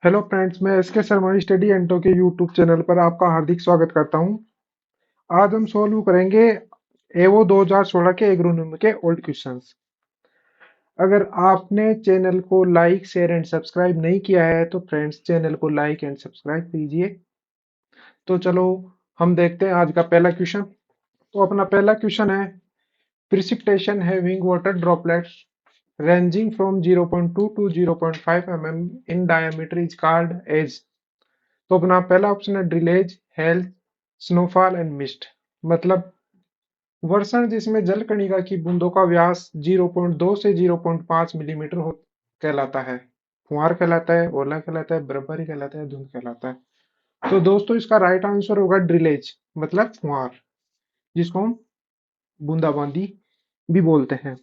Hello friends, मैं S के Sharma study एंटो के यूट्यूब चैनल पर आपका हार्दिक स्वागत करता हूं। आज हम सॉल्व करेंगे एवो 2016 के एग्रोनॉमी के ओल्ड क्वेश्चंस। अगर आपने चैनल को लाइक शेयर एंड सब्सक्राइब नहीं किया है तो फ्रेंड्स चैनल को लाइक एंड सब्सक्राइब कीजिए। तो चलो हम देखते हैं आज का पहला क्वेश्चन। तो अपना पहला क्वेश्चन है, precipitation having water droplets ranging from 0.2 to 0.5 mm in diameter is called as। तो अपना पहला ऑप्शन है ड्रिलेज, हेल्थ, स्नोफॉल एंड मिस्ट। मतलब वर्षण जिसमें जल कणिका की बूंदों का व्यास 0.2 से 0.5 मिलीमीटर हो कहलाता है। फुहार कहलाता है, ओला कहलाता है, बर्फबारी कहलाता है, धुंध कहलाता है। तो दोस्तों इसका राइट आंसर होगा ड्रिलेज, मतलब फुहार, जिसको हम बूंदाबांदी भी बोलते हैं।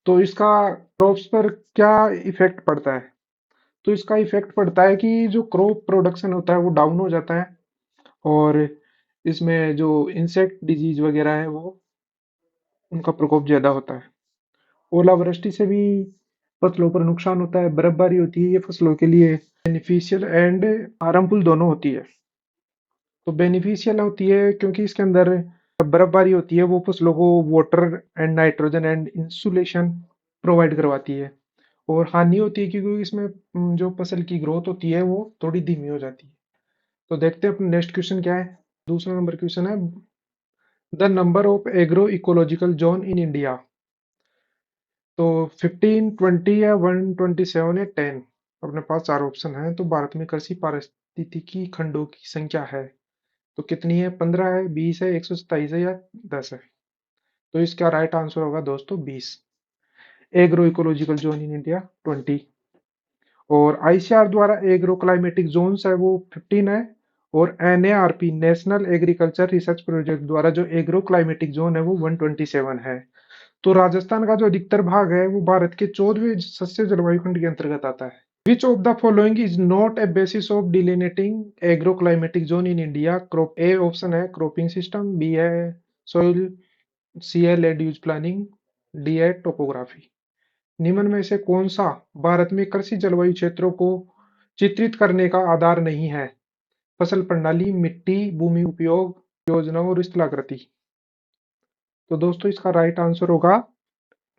तो इसका क्रॉप्स पर क्या इफेक्ट पड़ता है? तो इसका इफेक्ट पड़ता है कि जो क्रॉप प्रोडक्शन होता है वो डाउन हो जाता है, और इसमें जो इंसेक्ट डिजीज वगैरह है वो उनका प्रकोप ज्यादा होता है। ओलावृष्टि से भी फसलों पर नुकसान होता है। बर्फबारी होती है, ये फसलों के लिए बेनिफिशियल एंड हार्मफुल दोनों होती है। तो बेनिफिशियल होती है क्योंकि इसके अंदर बर्फबारी होती है, वो फसलों को water and nitrogen and insulation provide करवाती है। और हानि होती है क्योंकि इसमें जो फसल की ग्रोथ होती है वो थोड़ी धीमी हो जाती है। तो देखते हैं अपना नेक्स्ट क्वेश्चन क्या है। दूसरा नंबर क्वेश्चन है, the number of agro ecological zone in India. तो 15, 20 या 127 या 10। अपने पास चार ऑप्शन है। तो भारत में कृषि पारिस्थितिकी खंडों की संख्या है तो कितनी है? 15 है, 20 है, 127 है या 10 है? तो इसका राइट आंसर होगा दोस्तों 20। Agro ecological zone in India 20। और आईसीआर द्वारा एग्रो क्लाइमेटिक जोन्स है वो 15 है। और एनएआरपी नेशनल एग्रीकल्चर रिसर्च प्रोजेक्ट द्वारा जो एग्रो क्लाइमेटिक जोन है वो 127 है। तो राजस्थान का जो अधिकतर भाग है वो भारत के 14वें सस्य जलवायु खंड के अंतर्गत आता है। Which of the following is not a basis of delineating agro climatic zone in India? Crop A option है क्रॉपिंग सिस्टम, बी है सोइल, सी है लैंड यूज प्लानिंग, डी है टोपोग्राफी। निम्न में से कौन सा भारत में कृषि जलवायु क्षेत्रों को चित्रित करने का आधार नहीं है? फसल प्रणाली, मिट्टी, भूमि उपयोग, योजना और स्थलाकृति। तो दोस्तों इसका राइट आंसर होगा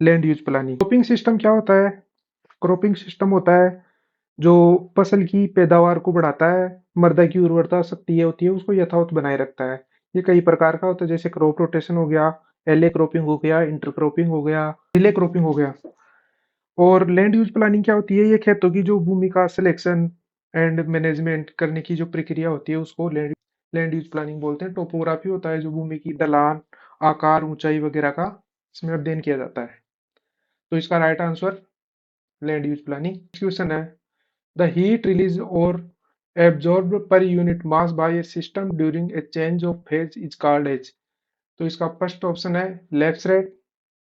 land use planning. Cropping system क्या होता है? क्रॉपिंग सिस्टम होता है जो फसल की पैदावार को बढ़ाता है, मृदा की उर्वरता शक्ति होती है उसको यथावत बनाए रखता है। ये कई प्रकार का होता है, जैसे क्रॉप रोटेशन हो गया, एले क्रॉपिंग हो गया, इंटर क्रॉपिंग हो गया, रिले क्रॉपिंग हो गया। और लैंड यूज प्लानिंग क्या होती है? ये खेतों की जो भूमि का सिलेक्शन एंड मैनेजमेंट करने की जो प्रक्रिया होती है उसको लैंड लैंड यूज प्लानिंग बोलते हैं। टोपोग्राफी होता है जो भूमि की ढलान, आकार, ऊंचाई वगैरह का इसमें अध्ययन किया जाता है। तो इसका right answer land use planning. Question है, द हीट रिलीज और एब्जॉर्ब पर unit mass by a system during a change of phase is called as. तो इसका फर्स्ट ऑप्शन है लेफ्ट रेट,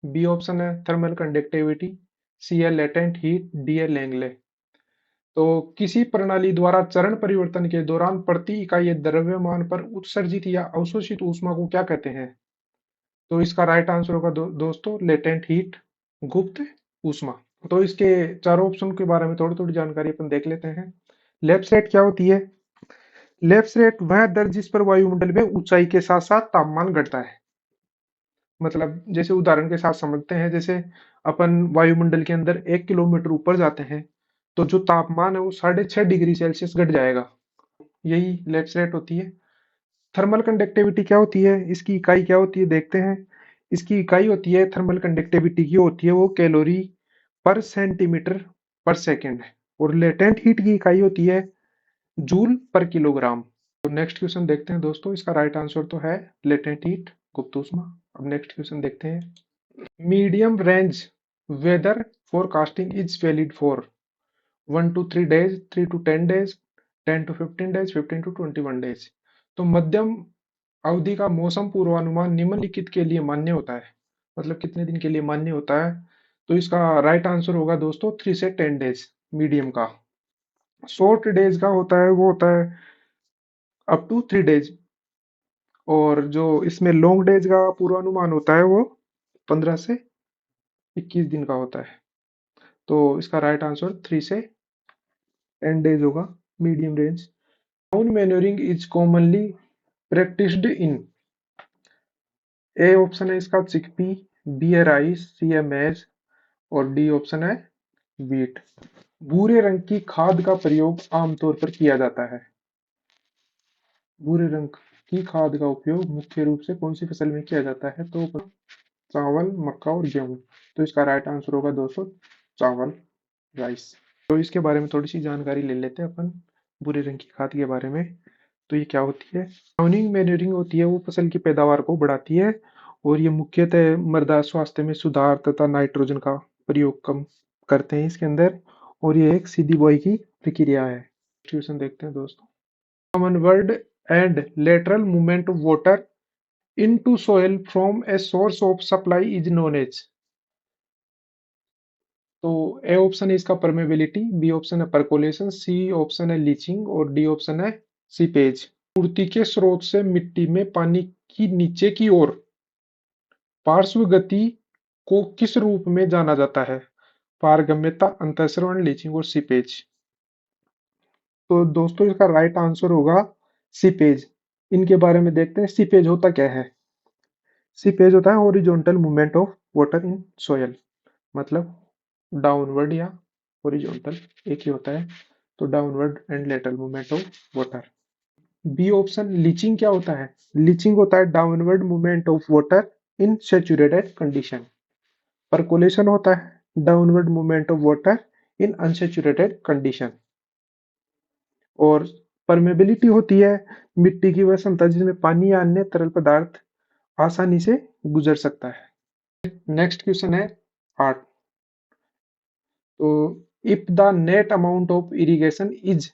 बी ऑप्शन है थर्मल कंडक्टिविटी, सी है latent heat, D है Langley. तो किसी प्रणाली द्वारा चरण परिवर्तन के दौरान प्रति इकाई द्रव्यमान पर उत्सर्जित या अवशोषित ऊष्मा को क्या कहते हैं? तो इसका राइट आंसर होगा दोस्तों लेटेंट हीट, गुप्त ऊष्मा। तो इसके चारों ऑप्शन के बारे में थोड़ी थोड़ी जानकारी अपन देख लेते हैं। लेफ्ट रेट क्या होती है? लेफ्ट रेट वह दर जिस पर वायुमंडल में ऊंचाई के साथ साथ तापमान घटता है। मतलब जैसे उदाहरण के साथ समझते हैं, जैसे अपन वायुमंडल के अंदर 1 किलोमीटर ऊपर जाते हैं तो जो तापमान है वो 6.5 डिग्री सेल्सियस घट जाएगा। यही लेफ्ट रेट होती है। थर्मल कंडक्टिविटी क्या होती है? इसकी इकाई क्या होती है देखते हैं। इसकी इकाई होती है थर्मल कंडक्टिविटी की होती है वो कैलोरी पर सेंटीमीटर पर सेकेंड है। और लेटेंट हीट की इकाई होती है जूल पर किलोग्राम। तो नेक्स्ट क्वेश्चन देखते हैं दोस्तों। इसका राइट आंसर तो है लेटेंट हीट, गुप्त ऊष्मा। अब नेक्स्ट क्वेश्चन देखते हैं। Medium range weather forecasting is valid for 1 to 3 days, 3 to 10 days, 10 to 15 days, 15 to 21 days। तो मध्यम अवधि का मौसम पूर्वानुमान निम्नलिखित के लिए मान्य होता है। मतलब कितने दिन के लिए मान्य होता है? तो इसका राइट आंसर होगा दोस्तों 3 से 10 डेज मीडियम का। शॉर्ट डेज का होता है वो होता है अप टू 3 डेज। और जो इसमें लॉन्ग डेज का पूर्वानुमान होता है वो 15 से 21 दिन का होता है। तो इसका राइट आंसर 3 से 10 डेज होगा। Medium range. Down manuring is commonly practised in, A option है इसका चिकपी, बी है राइस, सी है मेज और डी ऑप्शन है व्हीट। भूरे रंग की खाद का प्रयोग आमतौर पर किया जाता है। भूरे रंग की खाद का उपयोग मुख्य रूप से कौन सी फसल में किया जाता है? तो चावल, मक्का और गेहूं। तो इसका राइट आंसर होगा दोस्तों चावल, राइस। तो इसके बारे में थोड़ी सी जानकारी ले लेते हैं अपन भूरे रंग की खाद के बारे में। तो ये क्या होती है? डाउनिंग मैन्योरिंग होती है वो फसल की पैदावार को बढ़ाती है और ये मुख्यतः मृदा स्वास्थ्य में सुधार तथा नाइट्रोजन का प्रयोग कम करते हैं इसके अंदर, और ये एक सीधी बुआई की प्रक्रिया है। क्वेश्चन देखते हैं दोस्तों। Downward and lateral movement of water into soil from a source of supply is known as. तो ए ऑप्शन है इसका परमेबिलिटी, बी ऑप्शन है परकोलेशन, सी ऑप्शन है लीचिंग और डी ऑप्शन है सीपेज। पूर्ति के स्रोत से मिट्टी में पानी की नीचे की ओर पार्श्व गति को किस रूप में जाना जाता है? पारगम्यता, अंतःस्रवण, लीचिंग और सीपेज। तो दोस्तों इसका राइट आंसर होगा सीपेज। इनके बारे में देखते हैं सीपेज होता क्या है। सीपेज होता है horizontal movement of water in soil, मतलब डाउनवर्ड या हॉरिजॉन्टल एक ही होता है। तो downward and lateral movement of water. B option leaching क्या होता है? लीचिंग होता है downward movement of water in saturated condition. Percolation होता है downward movement of water in unsaturated condition. और परमेबिलिटी होती है मिट्टी की वह क्षमता जिसमें पानी या अन्य तरल पदार्थ आसानी से गुजर सकता है। नेक्स्ट क्वेश्चन है 8। तो if the net amount of irrigation is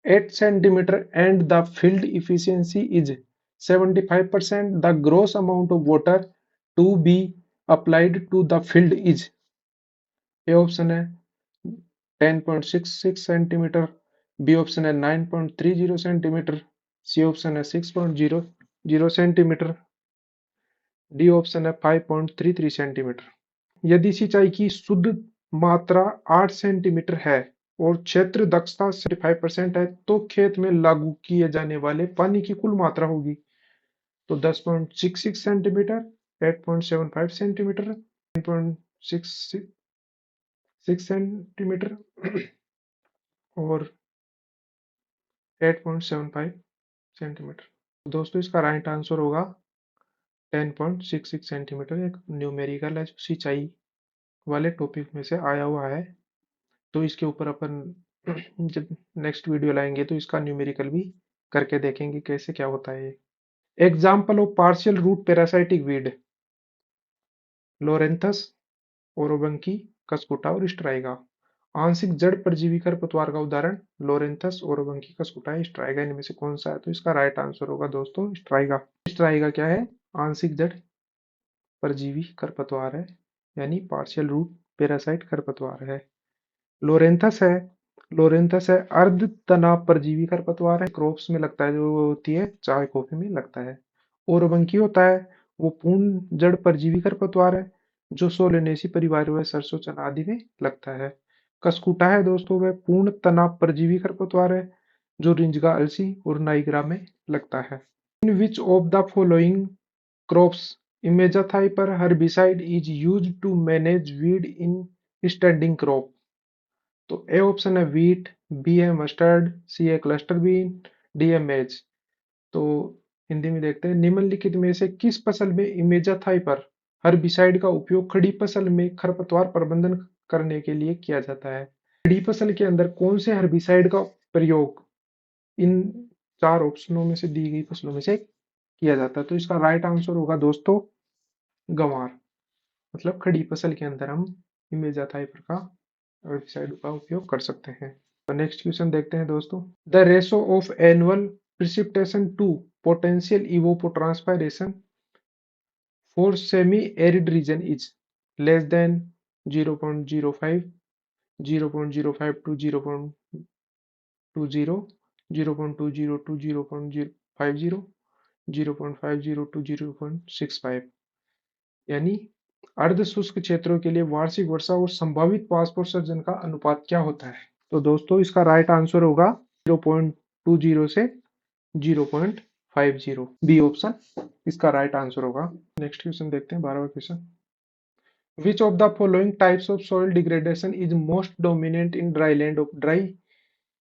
8 centimeter and the field efficiency is 75%, the gross amount of water to be applied to the field is, A option है 10.66 सेंटीमीटर, बी ऑप्शन है 9.30 centimetre, सी option है 6.00 centimetre, D option है 5.33 centimetre. यदि सिंचाई की शुद्ध मात्रा 8 centimetre है और क्षेत्र दक्षता 75% है तो खेत में लागू किए जाने वाले पानी की कुल मात्रा होगी। तो 10.66 सेंटीमीटर, 8.75 सेंटीमीटर, 9.66 सेंटीमीटर और 8.75 सेंटीमीटर। दोस्तों इसका राइट आंसर होगा 10.66 सेंटीमीटर। एक न्यूमेरिकल है जो सिंचाई वाले टॉपिक में से आया हुआ है। तो इसके ऊपर अपन जब नेक्स्ट वीडियो लाएंगे तो इसका न्यूमेरिकल भी करके देखेंगे कैसे क्या होता है। Example of partial root parasitic weed, Loranthus, Orobanche, Cuscuta और स्ट्राइगा। आंशिक जड़ परजीवी खरपतवार का उदाहरण लोरेंथस, ओरोबंकी, कस्कुटा, स्ट्राइगा। इनमें से कौन सा है? तो इसका राइट आंसर होगा दोस्तों स्ट्राइगा। स्ट्राइगा क्या है? आंशिक जड़ परजीवी खरपतवार है, यानी पार्शियल रूट पैरासाइट खरपतवार है। लोरेंथस है, लोरेंथस है अर्ध तनाव परजीवी खरपतवार है, क्रॉप्स में लगता है, जो होती है चाय कॉफी में लगता है। ओरबंकी होता है वो पूर्ण जड़ परजीवी खरपतवार है जो सोलेनेसी परिवार व सरसों चना आदि में लगता है। कस्कुटा है दोस्तों वह पूर्ण तनाव परजीवी खरपतवार है जो रिंजगा, अलसी और नाइग्रा में लगता है। In which of the following crops imazethapyr herbicide is used to manage weed in standing crop? तो ए ऑप्शन है व्हीट, बी है मस्टर्ड, सी है क्लस्टर बीन, डी है मेज। तो हिंदी में देखते हैं निम्नलिखित में से किस फसल में इमेजाथाई पर हर्बिसाइड का उपयोग खड़ी फसल में खरपतवार प्रबंधन करने के लिए किया जाता है? खड़ी फसल के अंदर कौन से हर्बिसाइड का प्रयोग इन चार ऑप्शनों में से दी गई फसलों में से किया जाता है? तो इसका राइट आंसर होगा दोस्तों गंवार। मतलब खड़ी फसल के अंदर हम इमेजाथाई पर का हेर्बिसाइड का उपयोग कर सकते हैं। तो नेक्स्ट क्वेश्चन देखते हैं दोस्तों। The ratio of annual precipitation to potential evapotranspiration for semi arid region is less than 0.05, 0.05 to 0.20, 0.20 to 0.50, 0.50 to 0.65। यानी अर्ध शुष्क क्षेत्रों के लिए वार्षिक वर्षा और संभावित पासपोर्ट सर्जन का अनुपात क्या होता है? तो दोस्तों इसका राइट आंसर होगा 0.20 से 0.50। बी ऑप्शन इसका राइट आंसर होगा। नेक्स्ट क्वेश्चन देखते हैं, 12वां question. Which of the following types of soil degradation is most dominant in dry land of dry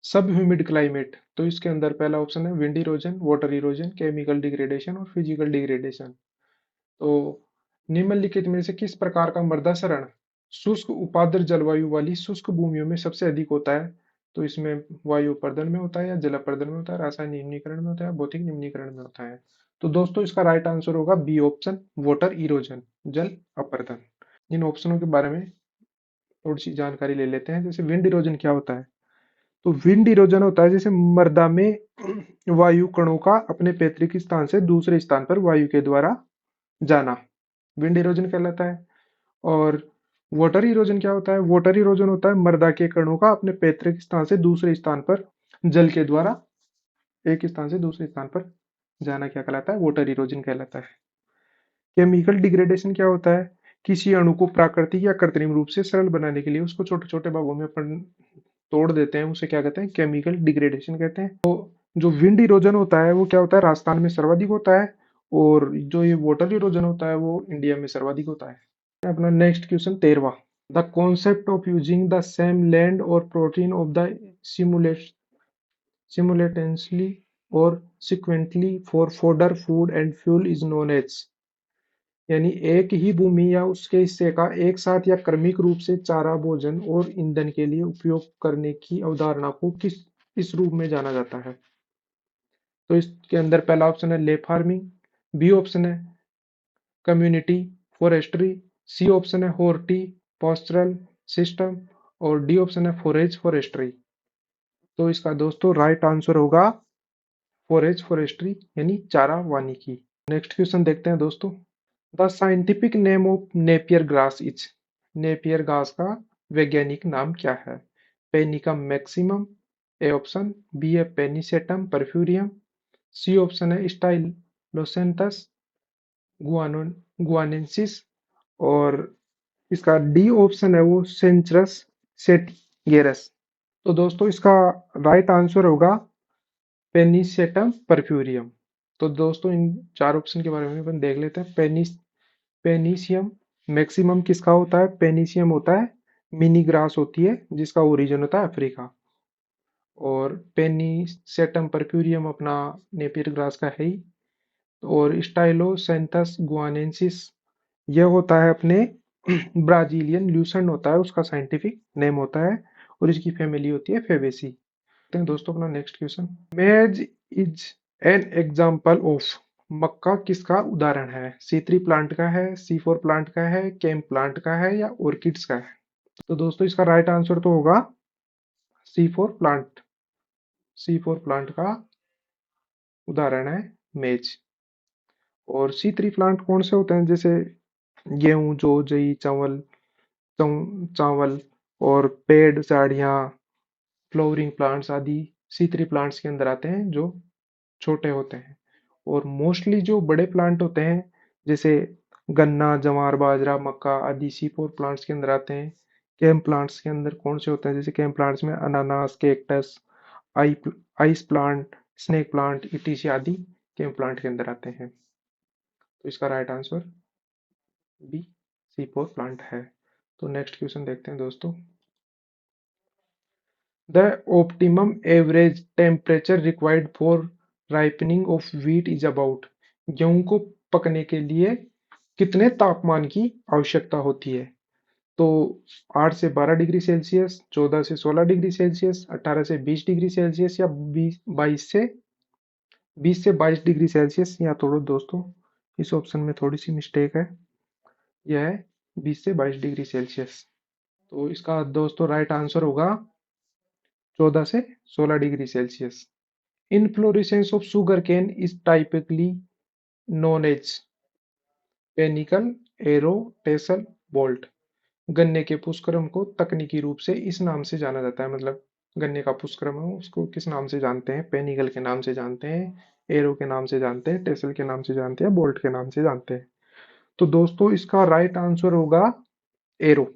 sub humid climate? तो इसके अंदर पहला ऑप्शन है wind erosion, water erosion, chemical degradation और फिजिकल डिग्रेडेशन। तो निम्नलिखित में से किस प्रकार का मृदा क्षरण शुष्क उपाद्र जलवायु वाली शुष्क भूमियों में सबसे अधिक होता है? तो इसमें वायु अपर्दन में होता है, या जल अपर्दन में होता है, रासायनिक निम्नीकरण में होता है, भौतिक निम्नीकरण में होता है? तो दोस्तों इसका राइट आंसर होगा बी ऑप्शन, वाटर इरोजन, जल अपर्दन। इन ऑप्शनों के बारे में थोड़ी सी जानकारी ले लेते हैं। जैसे विंड इरोजन क्या होता है? तो विंड इरोजन होता है जैसे मृदा में वायु कणों का अपने पैतृक स्थान से दूसरे स्थान पर वायु के द्वारा जाना, विंड इरोजन कहलाता है। और वाटर इरोजन क्या होता है? वाटर इरोजन होता है मृदा के कणों का अपने पैतृक स्थान से दूसरे स्थान पर जल के द्वारा एक स्थान से दूसरे स्थान पर जाना, क्या कहलाता है? वाटर इरोजन कहलाता है। केमिकल डिग्रेडेशन क्या होता है? किसी अणु को प्राकृतिक या कृत्रिम रूप से सरल बनाने के लिए उसको छोटे छोटे भागों में अपन तोड़ देते हैं, उसे क्या कहते हैं? केमिकल डिग्रेडेशन कहते हैं। तो जो विंड इरोजन होता है वो क्या होता है? राजस्थान में सर्वाधिक होता है। और जो ये वाटर इरोजन होता है वो इंडिया में सर्वाधिक होता है। अपना नेक्स्ट क्वेश्चन 13वां। The concept of using the same land और प्रोटीन ऑफ द simultaneously और sequentially for fodder food and fuel is known as। यानी एक ही भूमि या उसके हिस्से का एक साथ या क्रमिक रूप से चारा, भोजन और ईंधन के लिए उपयोग करने की अवधारणा को किस इस रूप में जाना जाता है? तो इसके अंदर पहला ऑप्शन है ले फार्मिंग, बी ऑप्शन है कम्युनिटी फॉरेस्ट्री, सी ऑप्शन है हॉर्टी पॉस्चरल सिस्टम और डी ऑप्शन है फॉरेज फॉरेस्ट्री। तो इसका दोस्तों राइट आंसर होगा फॉरेज फॉरेस्ट्री यानी चारा वानिकी। नेक्स्ट क्वेश्चन देखते हैं दोस्तों। The scientific name of Napier grass is. Napier घास का वैज्ञानिक नाम क्या है? Panicum maximum A option, B है पेनिसेटम परफ्यूरियम, सी ऑप्शन है स्टाइलोसेंथस गुआनेंसिस और इसका डी ऑप्शन है वो सेंचरस सेटिगेरस। तो दोस्तों इसका राइट आंसर होगा पेनिसेटम परफ्यूरियम। तो दोस्तों इन चार ऑप्शन के बारे में अपन देख लेते हैं। पेनिसियम मैक्सिमम किसका होता है? पेनिसियम होता है मिनी ग्रास होती है जिसका ओरिजिन होता है अफ्रीका। और पेनिसेटम परफ्यूरियम अपना नेपियर ग्रास का है ही। और स्टाइलोसेंथस गुआनेंसिस यह होता है अपने ब्राजीलियन ल्यूसेंट होता है उसका साइंटिफिक नेम होता है और इसकी फैमिली होती है फेबेसी। देखते हैं दोस्तों अपना नेक्स्ट क्वेश्चन। मेज इज एन एग्जाम्पल ऑफ। मक्का किसका उदाहरण है? C3 प्लांट का है, C4 प्लांट का है, केम प्लांट का है या ऑर्किड्स का है? तो दोस्तों इसका राइट आंसर तो होगा C4 प्लांट। C4 प्लांट का उदाहरण है मेज। और C3 प्लांट कौन से होते हैं? जैसे गेहूं, जौ, जई, चावल, चावल और पेड़, झाड़ियाँ, फ्लावरिंग प्लांट्स आदि C3 प्लांट्स के अंदर आते हैं जो छोटे होते हैं। और मोस्टली जो बड़े प्लांट होते हैं जैसे गन्ना, जवार, बाजरा, मक्का आदि C4 प्लांट्स के अंदर आते हैं। केम प्लांट्स के अंदर कौन से होते हैं? जैसे केम प्लांट्स में अनानास, कैक्टस, आई आइस प्लांट, स्नेक प्लांट इत्यादि आदि केम प्लांट के अंदर आते हैं। तो इसका right answer B C4 plant है। तो नेक्स्ट क्वेश्चन देखते हैं दोस्तों। The optimum average temperature required for ripening of wheat is about. गेहूं को पकने के लिए कितने तापमान की आवश्यकता होती है? तो 8 से 12 डिग्री सेल्सियस, 14 से 16 डिग्री सेल्सियस, 18 से 20 डिग्री सेल्सियस या 20 से 22 डिग्री सेल्सियस। या थोड़ा दोस्तों इस ऑप्शन में थोड़ी सी मिस्टेक है, यह है 20 से 22 डिग्री सेल्सियस। तो इसका दोस्तों राइट आंसर होगा 14 से 16 degree Celsius. Inflorescence of sugar cane is typically known as panicle arrow tassel bolt. गन्ने के पुष्करम को तकनीकी रूप से इस नाम से जाना जाता है, मतलब गन्ने का पुष्करम है उसको किस नाम से जानते हैं? पेनिकल के नाम से जानते हैं, एरो के नाम से जानते हैं, टेसल के नाम से जानते हैं, बोल्ट के नाम से जानते हैं। तो दोस्तों इसका राइट आंसर होगा एरो,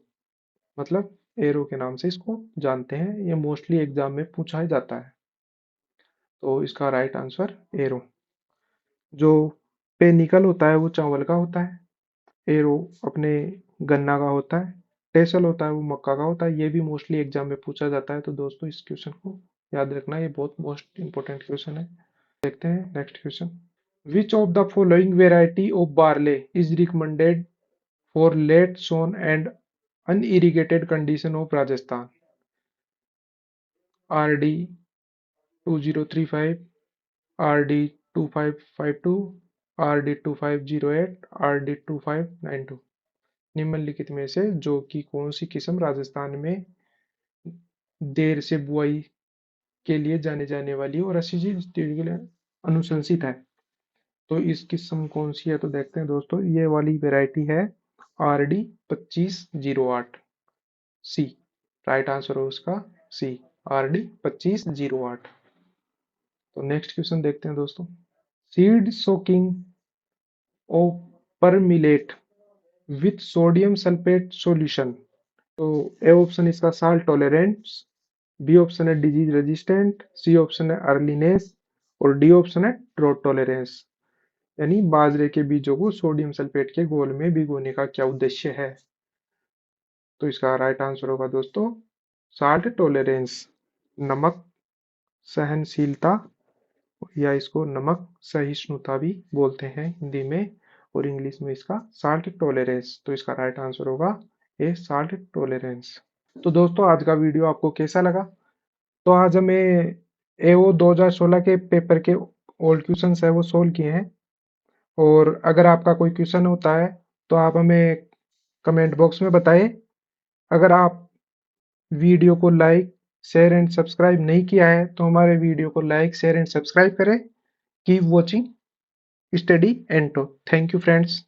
मतलब एरो के नाम से इसको जानते हैं। ये मोस्टली एग्जाम में पूछा जाता है। तो इसका राइट आंसर एरो। जो पेनिकल होता है वो चावल का होता है, एरो अपने गन्ना का होता है, टेसल होता है वो मक्का का होता है। ये भी मोस्टली एग्जाम में पूछा जाता है, तो दोस्तों इस क्वेश्चन को याद रखना, ये बहुत मोस्ट इंपॉर्टेंट क्वेश्चन है। देखते हैं next question. Which of the following variety of barley is recommended for late sown and unirrigated condition of Rajasthan? R D 2035, R D 2552, R D 2508, R D 2592। निम्नलिखित में से जो कि कौन सी किस्म राजस्थान में देर से बुआई के लिए जाने जाने वाली है और अस्सी के लिए अनुशंसित है? तो इस किस्म कौन सी है, तो देखते हैं दोस्तों। ये वाली वेराइटी है are D 2508, C. Right answer हो उसका सी, आर डी 2508। तो नेक्स्ट क्वेश्चन देखते हैं दोस्तों। सीड सोकिंग ऑफ पर millet with sodium sulphate solution. तो ए ऑप्शन इसका साल्ट टॉलरेंस, बी ऑप्शन है डिजीज रेजिस्टेंट, सी ऑप्शन है अर्लीनेस और डी ऑप्शन है ड्रॉट टॉलरेंस। यानी बाजरे के बीजों को सोडियम सल्फेट के घोल में भिगोने का क्या उद्देश्य है? तो इसका राइट आंसर होगा दोस्तों साल्ट टॉलरेंस, नमक सहनशीलता, या इसको नमक सहिष्णुता भी बोलते हैं हिंदी में, और इंग्लिश में इसका साल्ट टॉलरेंस। तो इसका राइट आंसर होगा ए साल्ट टॉलरेंस। तो दोस्तों आज का वीडियो आपको कैसा लगा? तो आज हमें एओ 2016 के पेपर के ओल्ड क्वेश्चन है वो सोल्व किए हैं। और अगर आपका कोई क्वेश्चन होता है तो आप हमें कमेंट बॉक्स में बताएं। अगर आप वीडियो को लाइक शेयर एंड सब्सक्राइब नहीं किया है तो हमारे वीडियो को लाइक शेयर एंड सब्सक्राइब करें। Keep watching study and talk. Thank you friends.